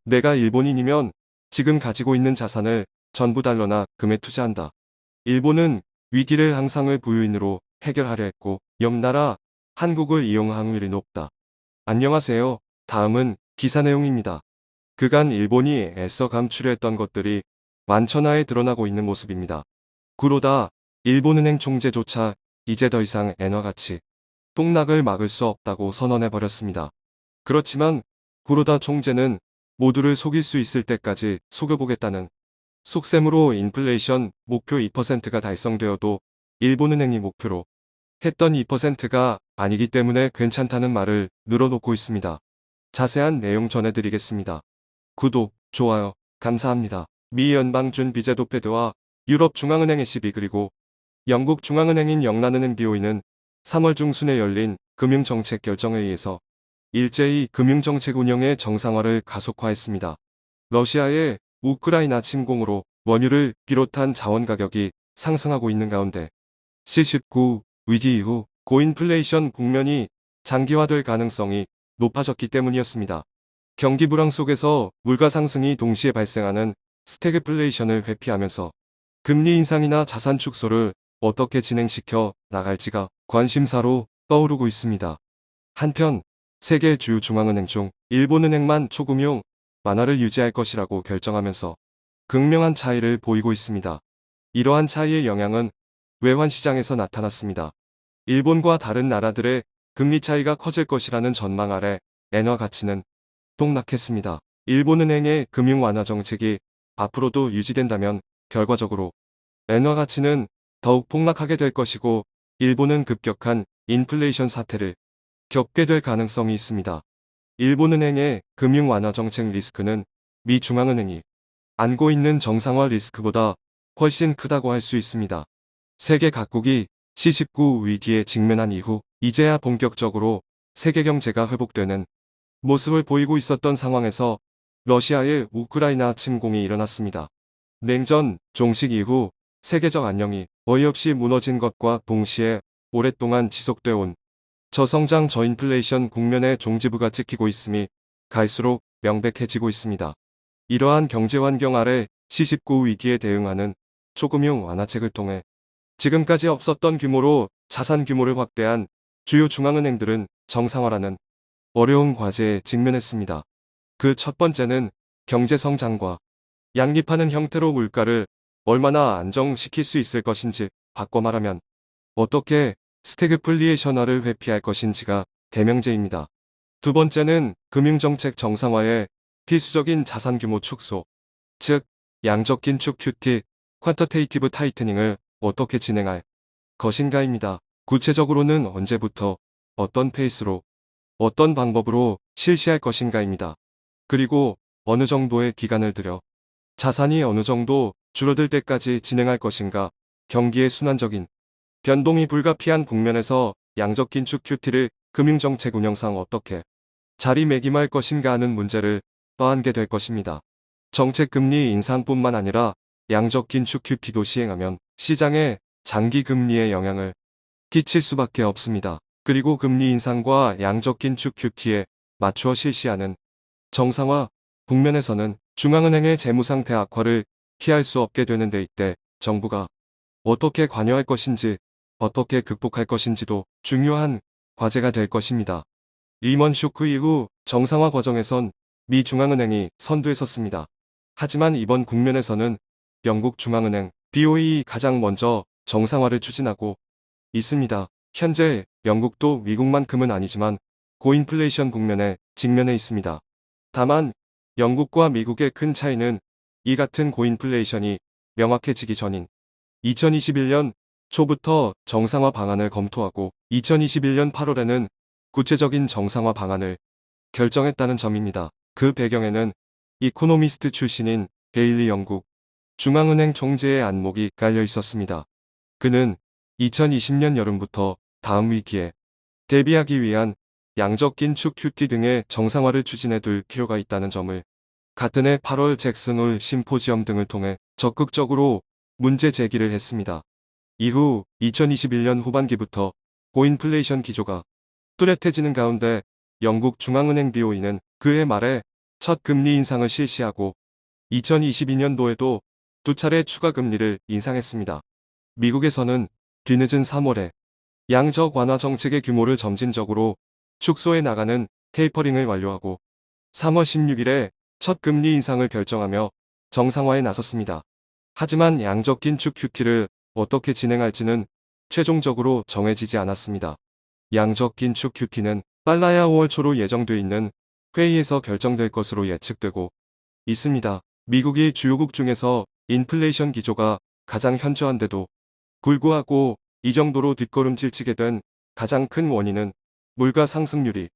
내가 일본인이면 지금 가지고 있는 자산을 전부 달러나 금에 투자한다. 일본은 위기를 항상의 부유인으로 해결하려 했고 옆 나라 한국을 이용할 확률이 높다. 안녕하세요. 다음은 기사 내용입니다. 그간 일본이 애써 감추려 했던 것들이 만천하에 드러나고 있는 모습입니다. 구로다 일본은행 총재조차 이제 더 이상 엔화 가치 폭락을 막을 수 없다고 선언해버렸습니다. 그렇지만 구로다 총재는 모두를 속일 수 있을 때까지 속여보겠다는 속셈으로 인플레이션 목표 2%가 달성되어도 일본은행이 목표로 했던 2%가 아니기 때문에 괜찮다는 말을 늘어놓고 있습니다. 자세한 내용 전해드리겠습니다. 구독, 좋아요, 감사합니다. 미 연방준비제도 페드와 유럽중앙은행 ECB 그리고 영국 중앙은행인 영란은행 BOE는 3월 중순에 열린 금융정책 결정회의에서 일제히 금융정책 운영의 정상화를 가속화했습니다. 러시아의 우크라이나 침공으로 원유를 비롯한 자원 가격이 상승하고 있는 가운데 C19 위기 이후 고인플레이션 국면이 장기화될 가능성이 높아졌기 때문이었습니다. 경기 불황 속에서 물가 상승이 동시에 발생하는 스태그플레이션을 회피하면서 금리 인상이나 자산 축소를 어떻게 진행시켜 나갈지가 관심사로 떠오르고 있습니다. 한편 세계 주요 중앙은행 중 일본은행만 초금융 완화를 유지할 것이라고 결정하면서 극명한 차이를 보이고 있습니다. 이러한 차이의 영향은 외환 시장에서 나타났습니다. 일본과 다른 나라들의 금리 차이가 커질 것이라는 전망 아래 엔화 가치는 폭락했습니다. 일본은행의 금융 완화 정책이 앞으로도 유지된다면 결과적으로 엔화 가치는 더욱 폭락하게 될 것이고 일본은 급격한 인플레이션 사태를 겪게 될 가능성이 있습니다. 일본은행의 금융 완화 정책 리스크는 미 중앙은행이 안고 있는 정상화 리스크보다 훨씬 크다고 할 수 있습니다. 세계 각국이 C19 위기에 직면한 이후 이제야 본격적으로 세계 경제가 회복되는 모습을 보이고 있었던 상황에서 러시아의 우크라이나 침공이 일어났습니다. 냉전 종식 이후 세계적 안녕이 어이없이 무너진 것과 동시에 오랫동안 지속되어 온 저성장 저인플레이션 국면의 종지부가 찍히고 있음이 갈수록 명백해지고 있습니다. 이러한 경제 환경 아래 C19 위기에 대응하는 초금융 완화책을 통해 지금까지 없었던 규모로 자산 규모를 확대한 주요 중앙은행들은 정상화라는 어려운 과제에 직면했습니다. 그 첫 번째는 경제 성장과 양립하는 형태로 물가를 얼마나 안정시킬 수 있을 것인지, 바꿔 말하면 어떻게 스태그플레이션화를 회피할 것인지가 대명제입니다. 두 번째는 금융정책 정상화의 필수적인 자산 규모 축소, 즉 양적 긴축 QT, 퀀터테이티브 타이트닝을 어떻게 진행할 것인가입니다. 구체적으로는 언제부터, 어떤 페이스로, 어떤 방법으로 실시할 것인가입니다. 그리고 어느 정도의 기간을 들여 자산이 어느 정도 줄어들 때까지 진행할 것인가, 경기의 순환적인 변동이 불가피한 국면에서 양적 긴축 QT를 금융정책 운영상 어떻게 자리매김할 것인가 하는 문제를 떠안게 될 것입니다. 정책 금리 인상뿐만 아니라 양적 긴축 QT도 시행하면 시장에 장기 금리에 영향을 끼칠 수밖에 없습니다. 그리고 금리 인상과 양적 긴축 QT에 맞추어 실시하는 정상화 국면에서는 중앙은행의 재무상태 악화를 피할 수 없게 되는데 이때 정부가 어떻게 관여할 것인지, 어떻게 극복할 것인지도 중요한 과제가 될 것입니다. 리먼 쇼크 이후 정상화 과정에선 미 중앙은행이 선두에 섰습니다. 하지만 이번 국면에서는 영국 중앙은행 BOE 가장 먼저 정상화를 추진하고 있습니다. 현재 영국도 미국만큼은 아니지만 고인플레이션 국면에 직면해 있습니다. 다만 영국과 미국의 큰 차이는 이 같은 고인플레이션이 명확해지기 전인 2021년 초부터 정상화 방안을 검토하고 2021년 8월에는 구체적인 정상화 방안을 결정했다는 점입니다. 그 배경에는 이코노미스트 출신인 베일리 영국 중앙은행 총재의 안목이 깔려 있었습니다. 그는 2020년 여름부터 다음 위기에 대비하기 위한 양적 긴축 QT 등의 정상화를 추진해 둘 필요가 있다는 점을 같은 해 8월 잭슨 홀 심포지엄 등을 통해 적극적으로 문제 제기를 했습니다. 이후 2021년 후반기부터 고인플레이션 기조가 뚜렷해지는 가운데 영국 중앙은행 BOE는 그해 말에 첫 금리 인상을 실시하고 2022년도에도 두 차례 추가 금리를 인상했습니다. 미국에서는 뒤늦은 3월에 양적 완화 정책의 규모를 점진적으로 축소해 나가는 테이퍼링을 완료하고 3월 16일에 첫 금리 인상을 결정하며 정상화에 나섰습니다. 하지만 양적 긴축 QT를 어떻게 진행할지는 최종적으로 정해지지 않았습니다. 양적 긴축 QT는 빨라야 5월 초로 예정돼 있는 회의에서 결정될 것으로 예측되고 있습니다. 미국이 주요국 중에서 인플레이션 기조가 가장 현저한데도 불구하고 이 정도로 뒷걸음질치게 된 가장 큰 원인은 물가 상승률이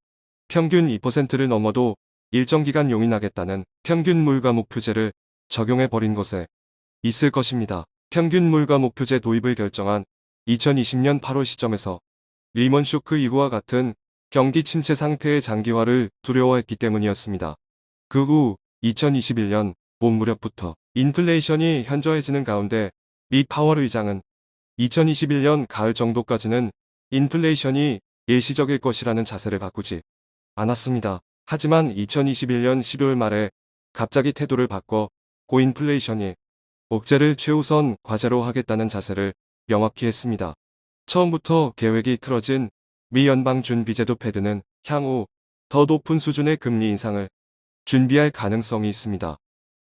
평균 2%를 넘어도 일정 기간 용인하겠다는 평균 물가 목표제를 적용해버린 것에 있을 것입니다. 평균 물가 목표제 도입을 결정한 2020년 8월 시점에서 리먼 쇼크 이후와 같은 경기 침체 상태의 장기화를 두려워했기 때문이었습니다. 그 후 2021년 봄 무렵부터 인플레이션이 현저해지는 가운데 미 파월 의장은 2021년 가을 정도까지는 인플레이션이 일시적일 것이라는 자세를 바꾸지 않았습니다. 하지만 2021년 12월 말에 갑자기 태도를 바꿔 고인플레이션이 억제를 최우선 과제로 하겠다는 자세를 명확히 했습니다. 처음부터 계획이 틀어진 미 연방준비제도 패드는 향후 더 높은 수준의 금리 인상을 준비할 가능성이 있습니다.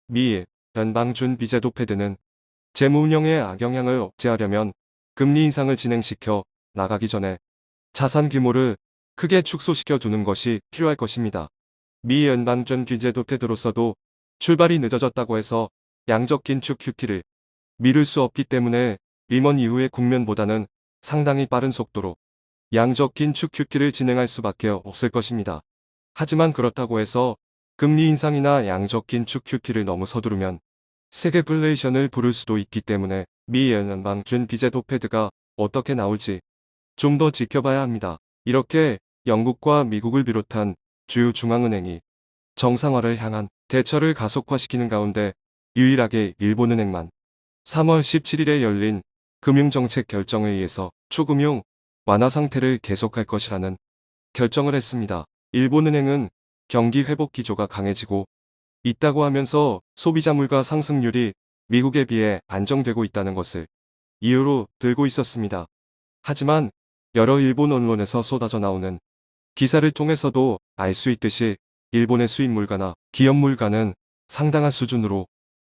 미 연방준비제도 패드는 재무운영의 악영향을 억제하려면 금리 인상을 진행시켜 나가기 전에 자산 규모를 크게 축소시켜 두는 것이 필요할 것입니다. 미 연방준비제도 패드로서도 출발이 늦어졌다고 해서 양적 긴축 QT를 미룰 수 없기 때문에 리먼 이후의 국면보다는 상당히 빠른 속도로 양적 긴축 QT를 진행할 수밖에 없을 것입니다. 하지만 그렇다고 해서 금리 인상이나 양적 긴축 QT를 너무 서두르면 세계플레이션을 부를 수도 있기 때문에 미 연방준비제도 패드가 어떻게 나올지 좀 더 지켜봐야 합니다. 이렇게 영국과 미국을 비롯한 주요 중앙은행이 정상화를 향한 대처를 가속화시키는 가운데 유일하게 일본은행만 3월 17일에 열린 금융정책 결정회의에서 초금융 완화 상태를 계속할 것이라는 결정을 했습니다. 일본은행은 경기 회복 기조가 강해지고 있다고 하면서 소비자 물가 상승률이 미국에 비해 안정되고 있다는 것을 이유로 들고 있었습니다. 하지만 여러 일본 언론에서 쏟아져 나오는 기사를 통해서도 알 수 있듯이 일본의 수입 물가나 기업 물가는 상당한 수준으로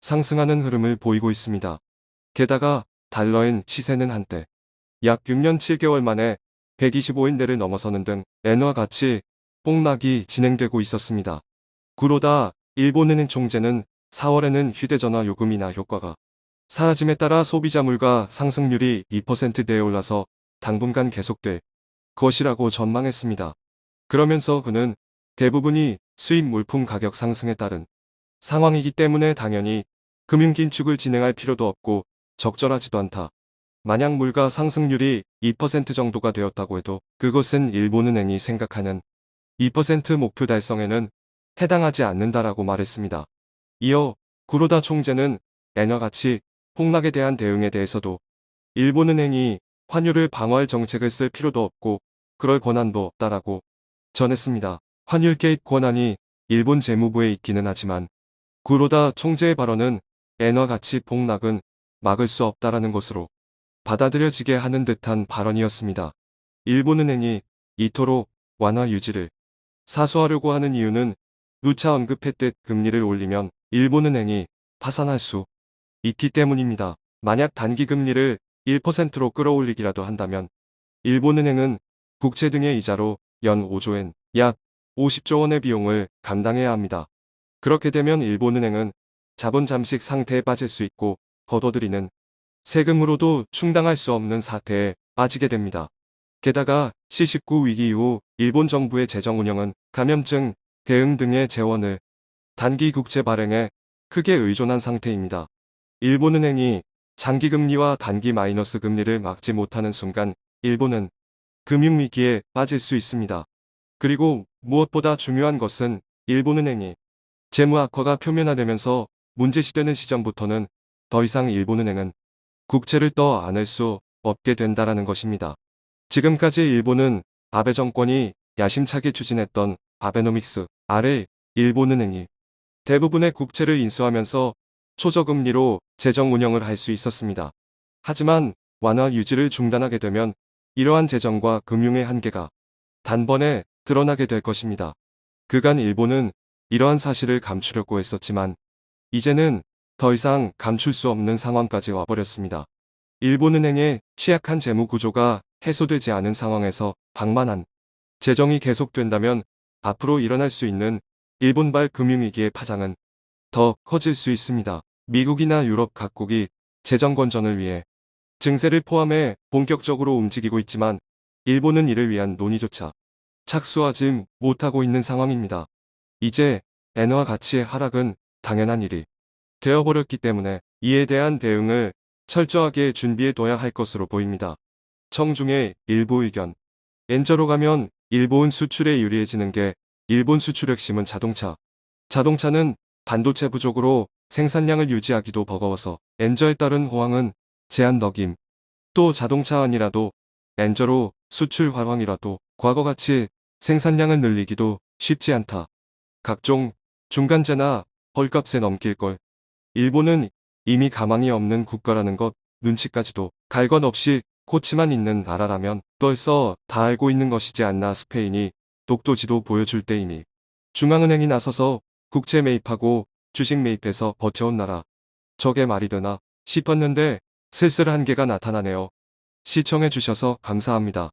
상승하는 흐름을 보이고 있습니다. 게다가 달러엔 시세는 한때 약 6년 7개월 만에 125엔대를 넘어서는 등 엔화 가치 폭락이 진행되고 있었습니다. 구로다 일본은행 총재는 4월에는 휴대전화 요금이나 효과가 사라짐에 따라 소비자 물가 상승률이 2%대에 올라서 당분간 계속될 것이라고 전망했습니다. 그러면서 그는 대부분이 수입 물품 가격 상승에 따른 상황이기 때문에 당연히 금융긴축을 진행할 필요도 없고 적절하지도 않다. 만약 물가 상승률이 2% 정도가 되었다고 해도 그것은 일본은행이 생각하는 2% 목표 달성에는 해당하지 않는다라고 말했습니다. 이어 구로다 총재는 엔화 가치 폭락에 대한 대응에 대해서도 일본은행이 환율을 방어할 정책을 쓸 필요도 없고 그럴 권한도 없다라고 전했습니다. 환율 개입 권한이 일본 재무부에 있기는 하지만 구로다 총재의 발언은 엔화 가치 폭락은 막을 수 없다라는 것으로 받아들여지게 하는 듯한 발언이었습니다. 일본은행이 이토록 완화 유지를 사수하려고 하는 이유는 누차 언급했듯 금리를 올리면 일본은행이 파산할 수 있기 때문입니다. 만약 단기 금리를 1%로 끌어올리기라도 한다면 일본은행은 국채 등의 이자로 연 5조엔 약 50조 원의 비용을 감당해야 합니다. 그렇게 되면 일본은행은 자본 잠식 상태에 빠질 수 있고 거둬들이는 세금으로도 충당할 수 없는 사태에 빠지게 됩니다. 게다가 C19 위기 이후 일본 정부의 재정 운영은 감염증 대응 등의 재원을 단기 국채 발행에 크게 의존한 상태입니다. 일본은행이 장기 금리와 단기 마이너스 금리를 막지 못하는 순간 일본은 금융위기에 빠질 수 있습니다. 그리고 무엇보다 중요한 것은 일본은행이 재무 악화가 표면화되면서 문제시되는 시점부터는 더 이상 일본은행은 국채를 떠 안을 수 없게 된다라는 것입니다. 지금까지 일본은 아베 정권이 야심차게 추진했던 아베노믹스 아래 일본은행이 대부분의 국채를 인수하면서 초저금리로 재정 운영을 할 수 있었습니다. 하지만 완화 유지를 중단하게 되면 이러한 재정과 금융의 한계가 단번에 드러나게 될 것입니다. 그간 일본은 이러한 사실을 감추려고 했었지만 이제는 더 이상 감출 수 없는 상황까지 와버렸습니다. 일본은행의 취약한 재무 구조가 해소되지 않은 상황에서 방만한 재정이 계속된다면 앞으로 일어날 수 있는 일본발 금융위기의 파장은 더 커질 수 있습니다. 미국이나 유럽 각국이 재정 건전을 위해 증세를 포함해 본격적으로 움직이고 있지만 일본은 이를 위한 논의조차 착수하지 못하고 있는 상황입니다. 이제 엔화 가치의 하락은 당연한 일이 되어버렸기 때문에 이에 대한 대응을 철저하게 준비해둬야 할 것으로 보입니다. 청중의 일부 의견. 엔저로 가면 일본 수출에 유리해지는 게 일본 수출 핵심은 자동차. 자동차는 반도체 부족으로 생산량을 유지하기도 버거워서 엔저에 따른 호황은 제한덕임. 또 자동차 아니라도 엔저로 수출 활황이라도 과거같이 생산량을 늘리기도 쉽지 않다. 각종 중간재나 헐값에 넘길 걸. 일본은 이미 가망이 없는 국가라는 것 눈치까지도 갈 것 없이 코치만 있는 나라라면 벌써 다 알고 있는 것이지 않나. 스페인이 독도지도 보여줄 때이니 중앙은행이 나서서 국채 매입하고 주식 매입해서 버텨온 나라. 저게 말이 되나 싶었는데 슬슬 한계가 나타나네요. 시청해주셔서 감사합니다.